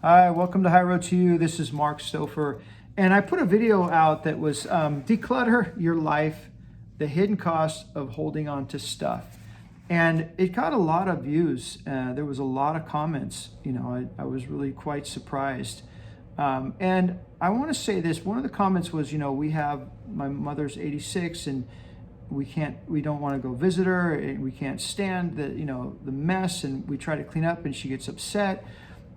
Hi, welcome to High Road to You. This is Mark Stouffer, and I put a video out that was Declutter Your Life, the Hidden Cost of Holding On to Stuff. And it got a lot of views. There was a lot of comments. I was really quite surprised. And I want to say this. One of the comments was, my mother's 86 and we don't want to go visit her, and we can't stand the mess, and we try to clean up and she gets upset.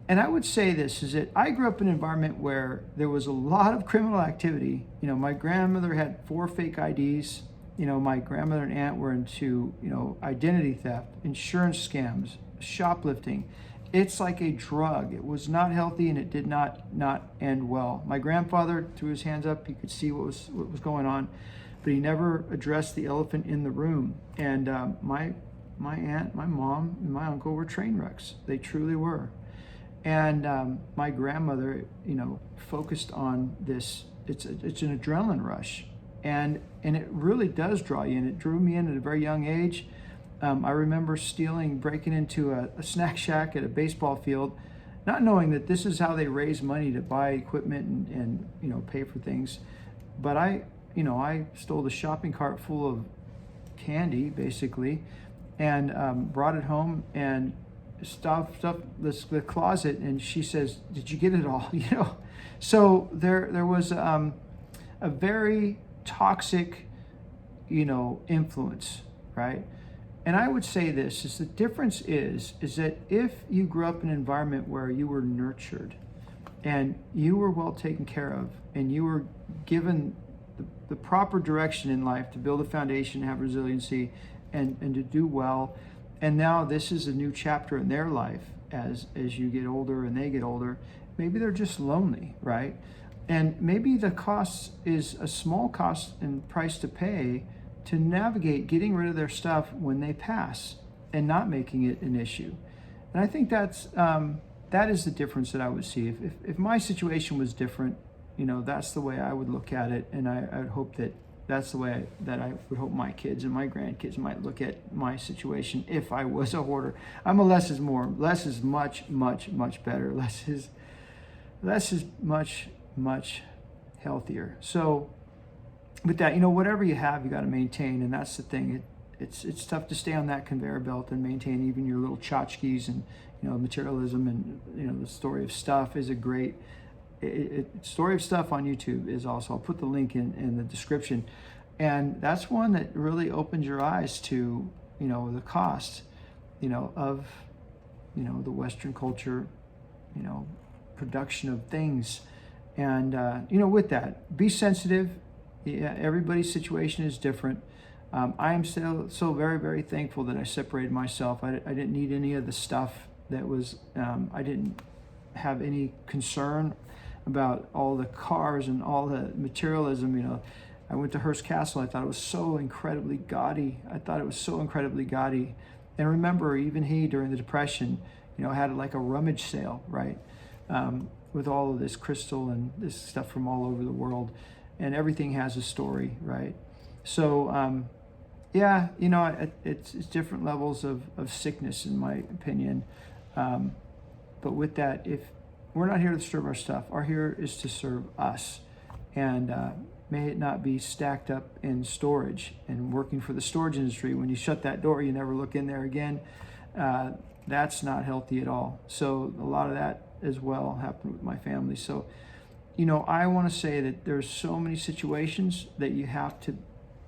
And I would say this is that I grew up in an environment where there was a lot of criminal activity. My grandmother had 4 fake IDs. My grandmother and aunt were into, identity theft, insurance scams, shoplifting. It's like a drug. It was not healthy, and it did not end well. My grandfather threw his hands up. He could see what was going on, but he never addressed the elephant in the room. And my aunt, my mom, and my uncle were train wrecks. They truly were. And my grandmother, focused on this. It's an adrenaline rush, and it really does draw you in. It drew me in at a very young age. I remember breaking into a snack shack at a baseball field, not knowing that this is how they raise money to buy equipment and pay for things. But I stole the shopping cart full of candy, basically, and brought it home and stuffed up the closet. And she says, "Did you get it all?" So there was a very toxic, influence, right? And I would say this is the difference is that if you grew up in an environment where you were nurtured and you were well taken care of and you were given the proper direction in life to build a foundation, have resiliency, and to do well, and now this is a new chapter in their life as you get older and they get older, maybe they're just lonely, right? And maybe the cost is a small cost and price to pay to navigate getting rid of their stuff when they pass and not making it an issue. And I think that is the difference that I would see. If my situation was different, that's the way I would look at it. And I would hope that's the way that I would hope my kids and my grandkids might look at my situation if I was a hoarder. I'm a less is more. Less is much, much, much better. Less is much, much healthier. So with that, whatever you have, you got to maintain, and that's the thing. It's tough to stay on that conveyor belt and maintain even your little tchotchkes and materialism, and the story of stuff is a great story of stuff on YouTube is also. I'll put the link in the description, and that's one that really opens your eyes to the cost of the Western culture, production of things, and with that, be sensitive. Yeah, everybody's situation is different. I am so very, very thankful that I separated myself. I didn't need any of the stuff that was, I didn't have any concern about all the cars and all the materialism. I went to Hearst Castle. I thought it was so incredibly gaudy. And remember, even he, during the Depression, had like a rummage sale, right? With all of this crystal and this stuff from all over the world. And everything has a story, right? So, it's different levels of sickness, in my opinion. But with that, if we're not here to serve our stuff, our here is to serve us. And may it not be stacked up in storage and working for the storage industry. When you shut that door, you never look in there again. That's not healthy at all. So a lot of that as well happened with my family. So, I want to say that there's so many situations that you have to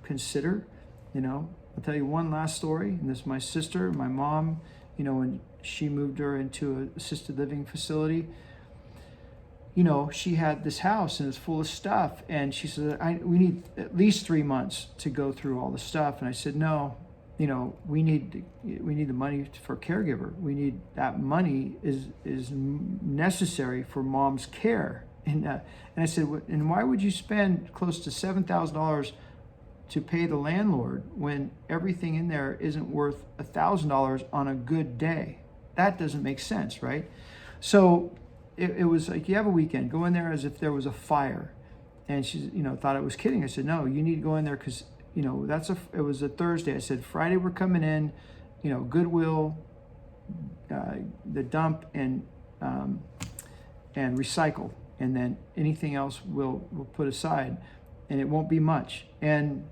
consider. I'll tell you one last story, and this is my sister, my mom, when she moved her into an assisted living facility, she had this house and it's full of stuff, and she said, we need at least 3 months to go through all the stuff. And I said, no, we need the money for a caregiver. We need that money is necessary for mom's care. And I said, and why would you spend close to $7,000 to pay the landlord when everything in there isn't worth $1,000 on a good day? That doesn't make sense, right? So it was like, you have a weekend, go in there as if there was a fire. And she, thought I was kidding. I said, no, you need to go in there because, it was a Thursday. I said, Friday we're coming in, Goodwill, the dump, and and recycle, and then anything else we'll put aside, and it won't be much. And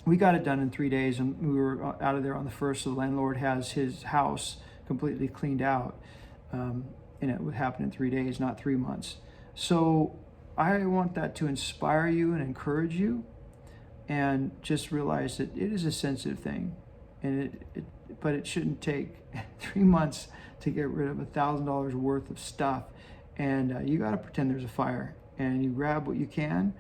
we got it done in 3 days, and we were out of there on the first. So the landlord has his house completely cleaned out, and it would happen in 3 days, not 3 months. So I want that to inspire you and encourage you, and just realize that it is a sensitive thing, and but it shouldn't take 3 months to get rid of $1,000 worth of stuff. And you got to pretend there's a fire, and you grab what you can,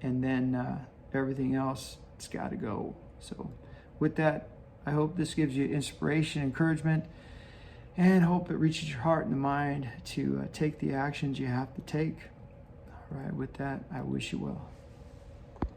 and then everything else, it's got to go. So with that, I hope this gives you inspiration, encouragement, and hope it reaches your heart and the mind to take the actions you have to take. All right, with that, I wish you well.